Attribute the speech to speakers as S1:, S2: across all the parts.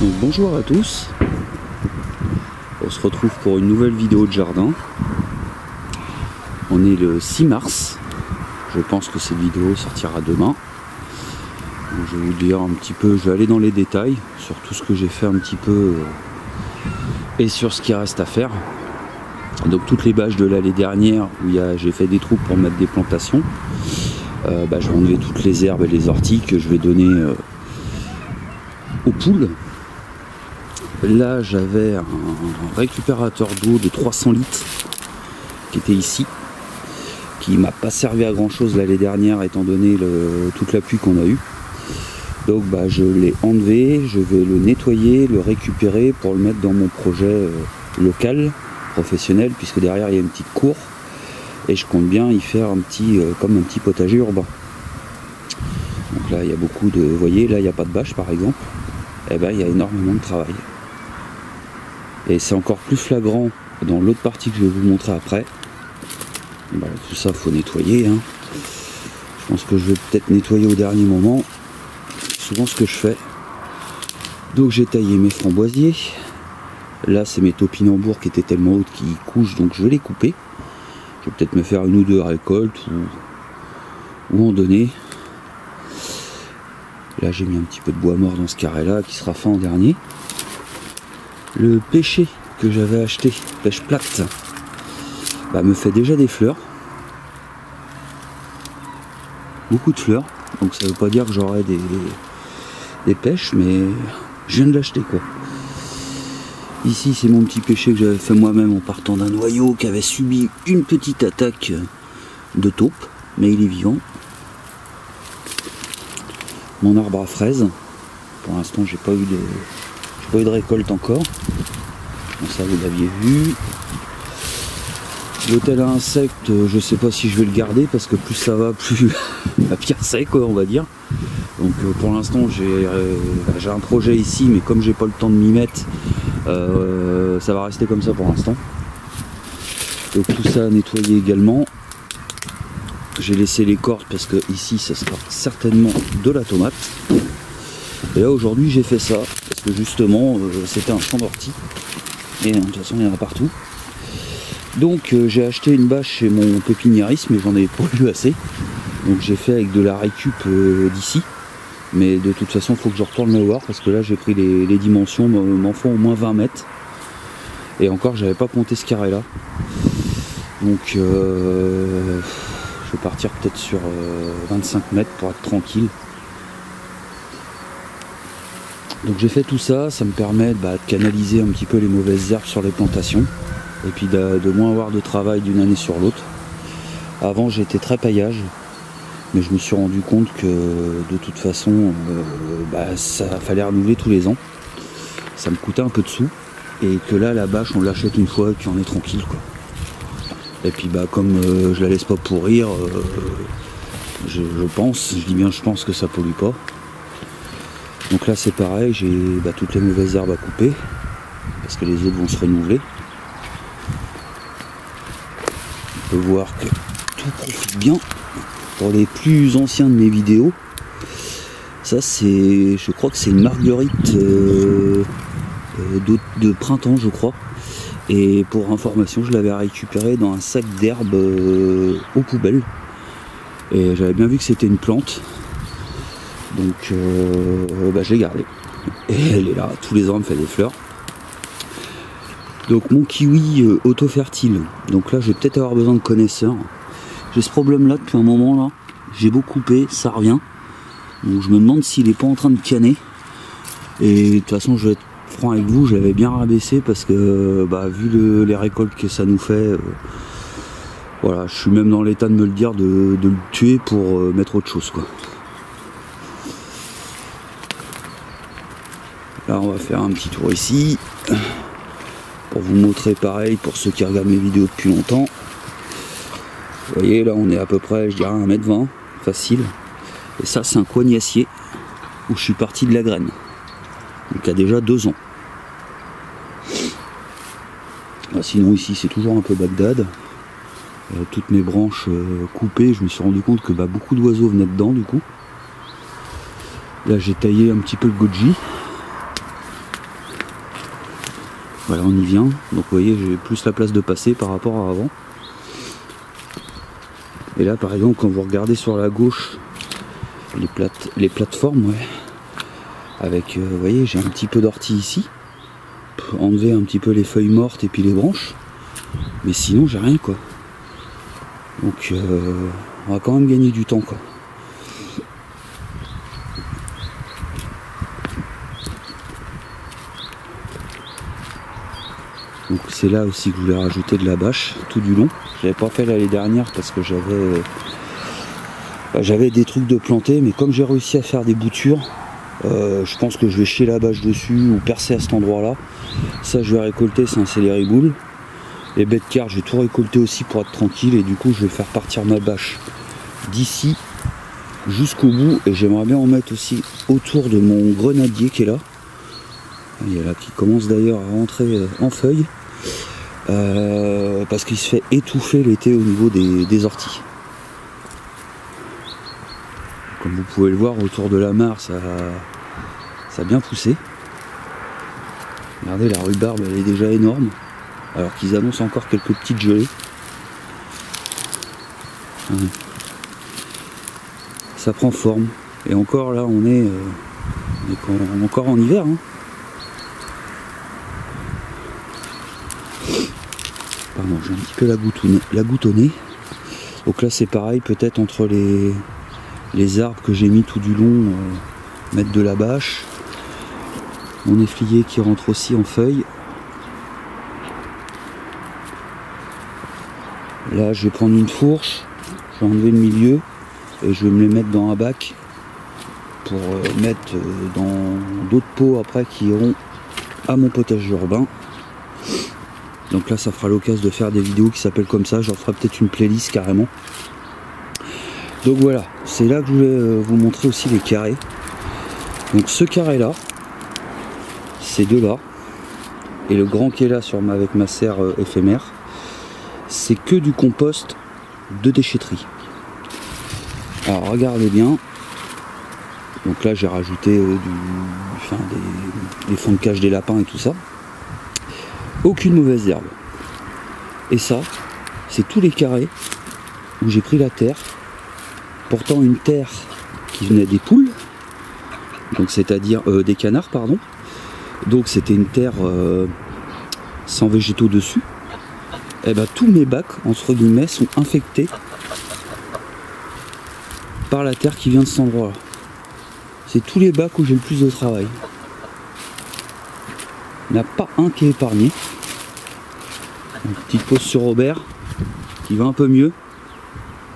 S1: Donc bonjour à tous, on se retrouve pour une nouvelle vidéo de jardin. On est le 6 mars, je pense que cette vidéo sortira demain. Donc je vais vous dire un petit peu, je vais aller dans les détails sur tout ce que j'ai fait un petit peu et sur ce qui reste à faire. Donc toutes les bâches de l'année dernière où j'ai fait des trous pour mettre des plantations, je vais enlever toutes les herbes et les orties que je vais donner aux poules. Là j'avais un récupérateur d'eau de 300 litres qui était ici, qui m'a pas servi à grand chose l'année dernière étant donné toute la pluie qu'on a eue. Donc je l'ai enlevé, je vais le nettoyer, le récupérer pour le mettre dans mon projet local, professionnel, puisque derrière il y a une petite cour et je compte bien y faire comme un petit potager urbain. Donc là il y a beaucoup de, vous voyez là il n'y a pas de bâche par exemple, et il y a énormément de travail. Et c'est encore plus flagrant dans l'autre partie que je vais vous montrer après. Tout ça faut nettoyer, hein. Je pense que je vais peut-être nettoyer au dernier moment, c'est souvent ce que je fais. Donc j'ai taillé mes framboisiers. Là c'est mes topinambours qui étaient tellement hautes qu'ils couchent, donc je vais les couper. Je vais peut-être me faire une ou deux récoltes ou en donner. Là j'ai mis un petit peu de bois mort dans ce carré là qui sera fait en dernier. Le pêcher que j'avais acheté, pêche plate, me fait déjà des fleurs. Beaucoup de fleurs, donc ça veut pas dire que j'aurai des pêches, mais je viens de l'acheter quoi. Ici c'est mon petit pêcher que j'avais fait moi-même en partant d'un noyau qui avait subi une petite attaque de taupe, mais il est vivant. Mon arbre à fraises, pour l'instant j'ai pas eu de récolte encore. Bon, ça vous l'aviez vu. L'hôtel à insectes, je sais pas si je vais le garder parce que plus ça va, plus la pire c'est quoi, on va dire. Donc pour l'instant j'ai un projet ici, mais comme j'ai pas le temps de m'y mettre, ça va rester comme ça pour l'instant. Donc tout ça à nettoyer également. J'ai laissé les cordes parce que ici ça sera certainement de la tomate. Et là aujourd'hui j'ai fait ça parce que justement c'était un champ d'ortie et de toute façon il y en a partout. Donc j'ai acheté une bâche chez mon pépiniériste, mais j'en ai pas eu assez. Donc j'ai fait avec de la récup d'ici. Mais de toute façon il faut que je retourne le voir parce que là j'ai pris les dimensions, m'en font au moins 20 mètres. Et encore j'avais pas compté ce carré là. Donc je vais partir peut-être sur 25 mètres pour être tranquille. Donc j'ai fait tout ça, ça me permet de canaliser un petit peu les mauvaises herbes sur les plantations. Et puis de moins avoir de travail d'une année sur l'autre. Avant j'étais très paillage, mais je me suis rendu compte que de toute façon ça fallait renouveler tous les ans. Ça me coûtait un peu de sous, et que là la bâche on l'achète une fois et puis on est tranquille quoi. Et puis comme je la laisse pas pourrir, je dis bien je pense que ça pollue pas. Donc là c'est pareil, j'ai toutes les mauvaises herbes à couper, parce que les autres vont se renouveler. On peut voir que tout profite bien. Pour les plus anciens de mes vidéos, ça c'est, je crois que c'est une marguerite de printemps je crois. Et pour information je l'avais récupéré dans un sac d'herbe aux poubelles. Et j'avais bien vu que c'était une plante. Donc je l'ai gardée. Et elle est là, tous les ans elle me fait des fleurs. Donc mon kiwi auto-fertile, donc là je vais peut-être avoir besoin de connaisseurs. J'ai ce problème là depuis un moment là, j'ai beau couper, ça revient. Donc je me demande s'il n'est pas en train de canner. Et de toute façon je vais être franc avec vous, je l'avais bien rabaissé parce que vu les récoltes que ça nous fait, voilà, je suis même dans l'état de me le dire de le tuer pour mettre autre chose quoi. Là on va faire un petit tour ici. Pour vous montrer pareil pour ceux qui regardent mes vidéos depuis longtemps. Vous voyez là on est à peu près je dirais 1m20 facile. Et ça c'est un coignacier où je suis parti de la graine. Donc il y a déjà 2 ans. Sinon ici c'est toujours un peu Bagdad. Toutes mes branches coupées, je me suis rendu compte que beaucoup d'oiseaux venaient dedans du coup. Là j'ai taillé un petit peu le goji. Voilà, on y vient. Donc vous voyez, j'ai plus la place de passer par rapport à avant. Et là par exemple, quand vous regardez sur la gauche les plateformes, ouais, avec, vous voyez, j'ai un petit peu d'ortie ici, pour enlever un petit peu les feuilles mortes et puis les branches, mais sinon j'ai rien quoi. Donc on va quand même gagner du temps quoi. Donc c'est là aussi que je voulais rajouter de la bâche tout du long. Je l'avais pas fait l'année dernière parce que j'avais des trucs de planter, mais comme j'ai réussi à faire des boutures, je pense que je vais chier la bâche dessus ou percer à cet endroit là. Ça je vais récolter, c'est un céleri boule. Les bêtes de cartes, je vais tout récolter aussi pour être tranquille, et du coup je vais faire partir ma bâche d'ici jusqu'au bout, et j'aimerais bien en mettre aussi autour de mon grenadier qui est là. Il y a là qui commence d'ailleurs à rentrer en feuilles, parce qu'il se fait étouffer l'été au niveau des orties. Comme vous pouvez le voir, autour de la mare, ça a bien poussé. Regardez, la rhubarbe elle est déjà énorme, alors qu'ils annoncent encore quelques petites gelées. Ça prend forme, et encore là on est encore en hiver, hein. Pardon, j'ai un petit peu la goutonnée. Donc là c'est pareil, peut-être entre les arbres que j'ai mis tout du long, mettre de la bâche. Mon efflier qui rentre aussi en feuilles. Là je vais prendre une fourche, je vais enlever le milieu et je vais me les mettre dans un bac pour mettre dans d'autres pots après qui iront à mon potager urbain. Donc là ça fera l'occasion de faire des vidéos qui s'appellent comme ça, j'en ferai peut-être une playlist carrément. Donc voilà, c'est là que je voulais vous montrer aussi les carrés. Donc ce carré là, ces deux là, et le grand qui est là avec ma serre éphémère, c'est que du compost de déchetterie. Alors regardez bien, donc là j'ai rajouté des fonds de cage des lapins et tout ça. Aucune mauvaise herbe. Et ça, c'est tous les carrés où j'ai pris la terre, portant une terre qui venait des poules, donc c'est-à-dire des canards, pardon. Donc c'était une terre sans végétaux dessus. Et ben tous mes bacs, entre guillemets, sont infectés par la terre qui vient de cet endroit-là. C'est tous les bacs où j'ai le plus de travail. Il n'y en a pas un qui est épargné. Une petite pause sur Robert, qui va un peu mieux.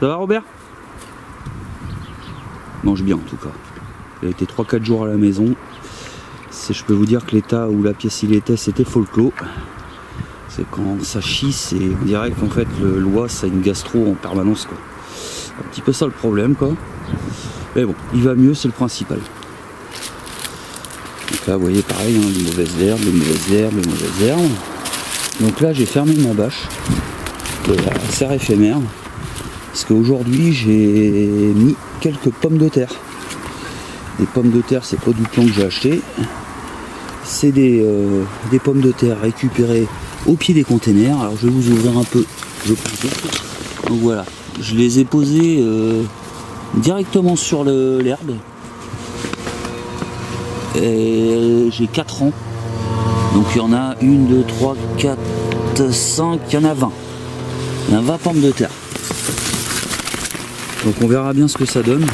S1: Ça va Robert? Mange bien en tout cas. Il a été 3-4 jours à la maison. Je peux vous dire que l'état où la pièce il était, c'était folklore. C'est quand ça chie, on dirait qu'en fait l'oie ça a une gastro en permanence quoi. Un petit peu ça le problème quoi. Mais bon, il va mieux, c'est le principal. Donc là vous voyez pareil, hein, les mauvaises herbes, les mauvaises herbes, les mauvaises herbes. Donc là j'ai fermé ma bâche de la serre éphémère. Parce qu'aujourd'hui j'ai mis quelques pommes de terre. Des pommes de terre, c'est pas du plan que j'ai acheté. C'est des pommes de terre récupérées au pied des containers. Alors je vais vous ouvrir un peu le paquet. Donc voilà, je les ai posées directement sur l'herbe. Et j'ai 4 ans. Donc il y en a 1, 2, 3, 4, 5, il y en a 20. Il y en a 20 pommes de terre. Donc on verra bien ce que ça donne.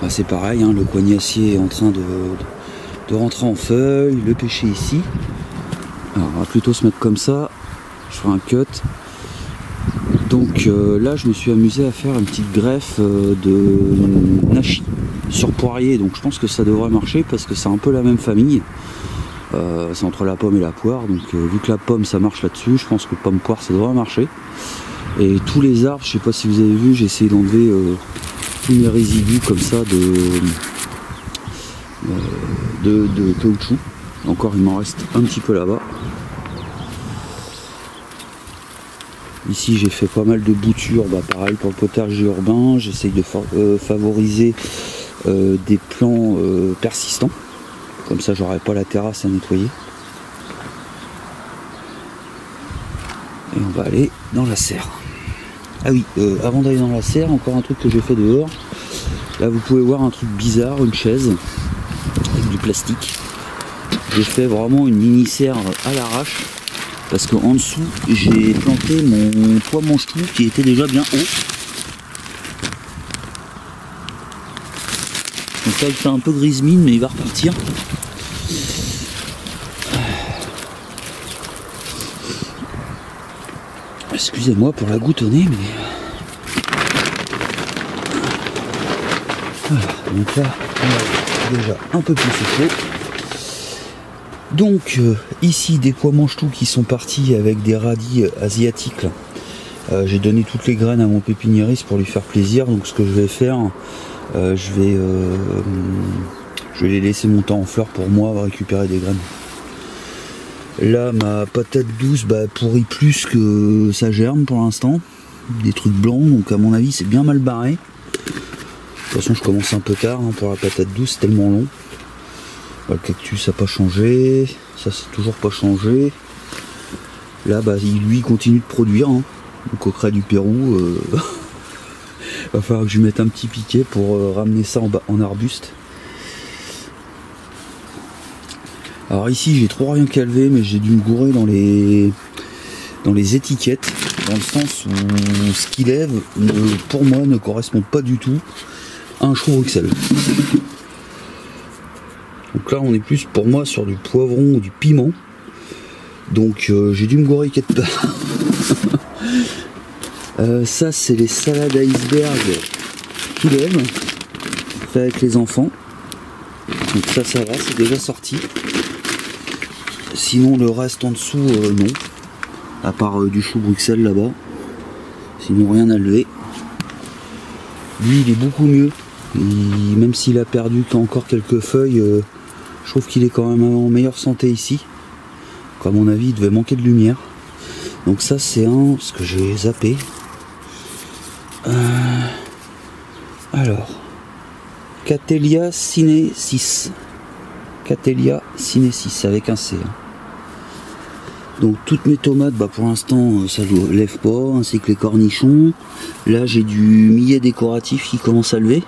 S1: Bah, c'est pareil, hein, le coignacier est en train de rentrer en feuille, le pêcher ici. Alors on va plutôt se mettre comme ça. Je ferai un cut. Donc là je me suis amusé à faire une petite greffe de nashi sur poirier, donc je pense que ça devrait marcher parce que c'est un peu la même famille. C'est entre la pomme et la poire, donc vu que la pomme ça marche là-dessus, je pense que pomme poire ça devrait marcher. Et tous les arbres, je sais pas si vous avez vu, j'ai essayé d'enlever tous mes résidus comme ça de caoutchouc. Encore il m'en reste un petit peu là-bas. Ici j'ai fait pas mal de boutures, bah, pareil pour le potager urbain, j'essaye de favoriser des plants persistants. Comme ça j'aurai pas la terrasse à nettoyer. Et on va aller dans la serre. Ah oui, avant d'aller dans la serre, encore un truc que j'ai fait dehors. Là vous pouvez voir un truc bizarre, une chaise avec du plastique. J'ai fait vraiment une mini serre à l'arrache parce qu'en dessous j'ai planté mon toit mange-tout qui était déjà bien haut. Donc là il fait un peu grise mine mais il va repartir. Excusez-moi pour la goutte au nez mais... Voilà, donc là on a déjà un peu plus chaud. Donc ici des pois mange-tout qui sont partis avec des radis asiatiques. J'ai donné toutes les graines à mon pépiniériste pour lui faire plaisir. Donc ce que je vais faire, je vais les laisser monter en fleurs pour moi récupérer des graines. Là ma patate douce pourrit plus que ça germe pour l'instant. Des trucs blancs, donc à mon avis c'est bien mal barré. De toute façon je commence un peu tard pour la patate douce, c'est tellement long. Le cactus n'a pas changé, ça c'est toujours pas changé. Là lui continue de produire, hein. Le coqueret du Pérou, va falloir que je mette un petit piquet pour ramener ça en arbuste. Alors ici j'ai trop rien calvé mais j'ai dû me gourer dans les étiquettes, dans le sens où ce qu'il lève pour moi ne correspond pas du tout à un chou Bruxelles. Donc là on est plus pour moi sur du poivron ou du piment. Donc j'ai dû me gourer quelque part. Ça c'est les salades à iceberg qui lèvent, fait avec les enfants. Donc ça va, c'est déjà sorti. Sinon le reste en dessous non. À part du chou Bruxelles là-bas. Sinon rien à lever. Lui il est beaucoup mieux. Même s'il a perdu encore quelques feuilles, je trouve qu'il est quand même en meilleure santé ici. À mon avis, il devait manquer de lumière. Donc ça, c'est ce que j'ai zappé. Alors, Cattleya sinensis. Cattleya sinensis avec un C. Donc toutes mes tomates, pour l'instant, ça ne lève pas, ainsi que les cornichons. Là, j'ai du millet décoratif qui commence à lever.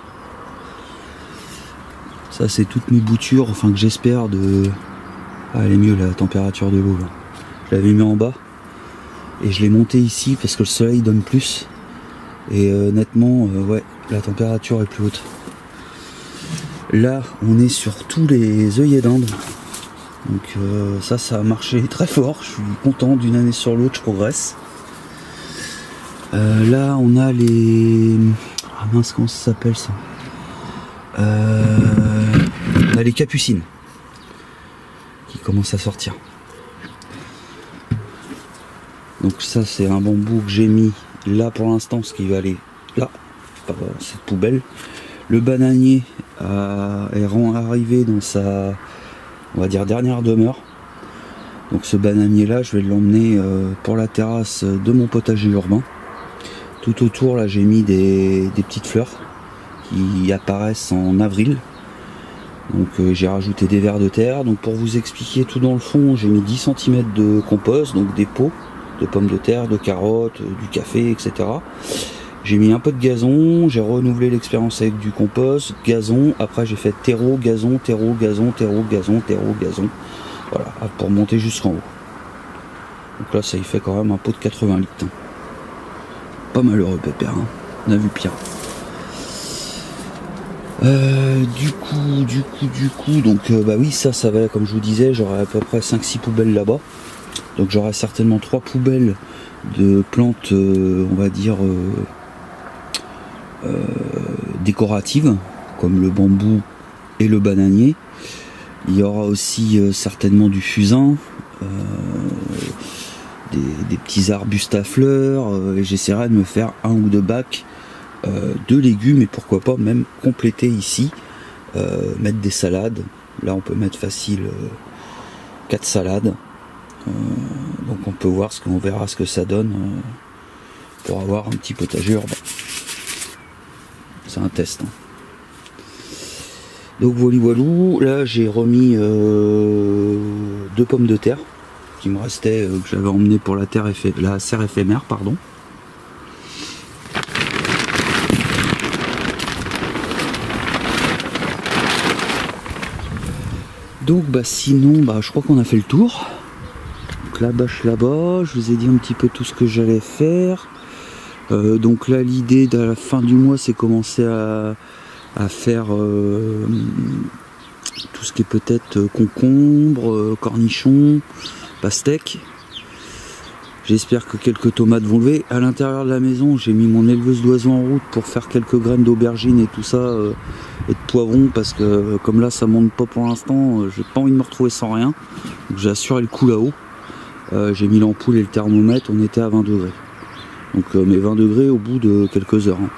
S1: Ça c'est toutes mes boutures, enfin que j'espère de... Ah, elle est mieux la température de l'eau là. Je l'avais mis en bas et je l'ai monté ici parce que le soleil donne plus. Et nettement, ouais, la température est plus haute. Là, on est sur tous les œillets d'Inde. Donc ça a marché très fort. Je suis content, d'une année sur l'autre, je progresse. Là, on a les... Ah mince, comment ça s'appelle ça? On a les capucines qui commencent à sortir. Donc ça c'est un bambou que j'ai mis là pour l'instant, ce qui va aller là, pas dans cette poubelle. Le bananier est arrivé dans sa, on va dire, dernière demeure. Donc ce bananier là, je vais l'emmener pour la terrasse de mon potager urbain. Tout autour là, j'ai mis des petites fleurs qui apparaissent en avril. Donc j'ai rajouté des vers de terre. Donc pour vous expliquer tout dans le fond, j'ai mis 10 cm de compost, donc des pots de pommes de terre, de carottes, du café, etc. J'ai mis un peu de gazon, j'ai renouvelé l'expérience avec du compost, gazon, après j'ai fait terreau, gazon, terreau, gazon, terreau, gazon, terreau, gazon. Voilà, pour monter jusqu'en haut. Donc là ça y fait quand même un pot de 80 litres. Pas malheureux pépère, hein. On a vu pire. Du coup, donc oui, ça va, comme je vous disais, j'aurai à peu près 5-6 poubelles là-bas. Donc j'aurai certainement 3 poubelles de plantes, on va dire, décoratives, comme le bambou et le bananier. Il y aura aussi certainement du fusain, des petits arbustes à fleurs, et j'essaierai de me faire 1 ou 2 bacs de légumes, et pourquoi pas même compléter ici, mettre des salades. Là on peut mettre facile 4 salades, donc on peut voir on verra ce que ça donne pour avoir un petit potager urbain. C'est un test, hein. Donc voilou, là j'ai remis 2 pommes de terre qui me restaient, que j'avais emmené pour la serre éphémère, pardon. Donc bah sinon je crois qu'on a fait le tour. Donc la bâche là-bas, je vous ai dit un petit peu tout ce que j'allais faire. Donc là l'idée de la fin du mois c'est commencer à faire tout ce qui est peut-être concombre, cornichons, pastèques. J'espère que quelques tomates vont lever. À l'intérieur de la maison, j'ai mis mon éleveuse d'oiseaux en route pour faire quelques graines d'aubergines et tout ça, et de poivrons, parce que comme là ça monte pas pour l'instant, j'ai pas envie de me retrouver sans rien. Donc j'ai assuré le coup là-haut. J'ai mis l'ampoule et le thermomètre, on était à 20 degrés. Donc mais 20 degrés au bout de quelques heures. Hein.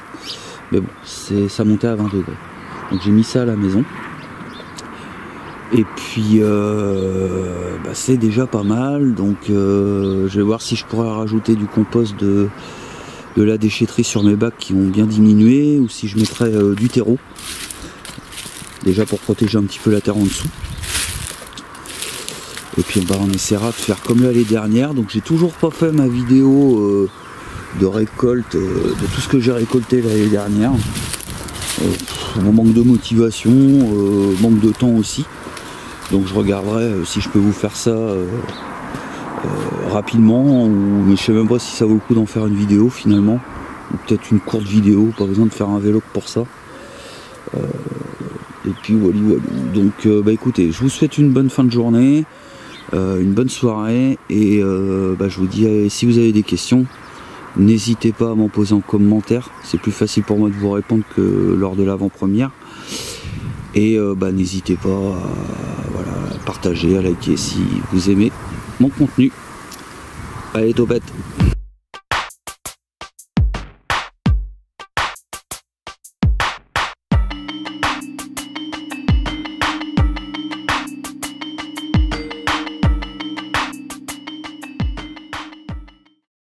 S1: Mais bon, ça montait à 20 degrés. Donc j'ai mis ça à la maison. Et puis c'est déjà pas mal. Donc je vais voir si je pourrais rajouter du compost de la déchetterie sur mes bacs qui ont bien diminué, ou si je mettrais du terreau. Déjà pour protéger un petit peu la terre en dessous. Et puis on essaiera de faire comme l'année dernière. Donc j'ai toujours pas fait ma vidéo de récolte de tout ce que j'ai récolté l'année dernière. Mon manque de motivation, manque de temps aussi. Donc je regarderai si je peux vous faire ça rapidement, mais je sais même pas si ça vaut le coup d'en faire une vidéo finalement, ou peut-être une courte vidéo, pas besoin de faire un vlog pour ça. Et puis voilà. Donc écoutez, je vous souhaite une bonne fin de journée, une bonne soirée, et je vous dis, si vous avez des questions, n'hésitez pas à m'en poser en commentaire, c'est plus facile pour moi de vous répondre que lors de l'avant-première. Et n'hésitez pas à partager, à liker si vous aimez mon contenu. Allez, topette!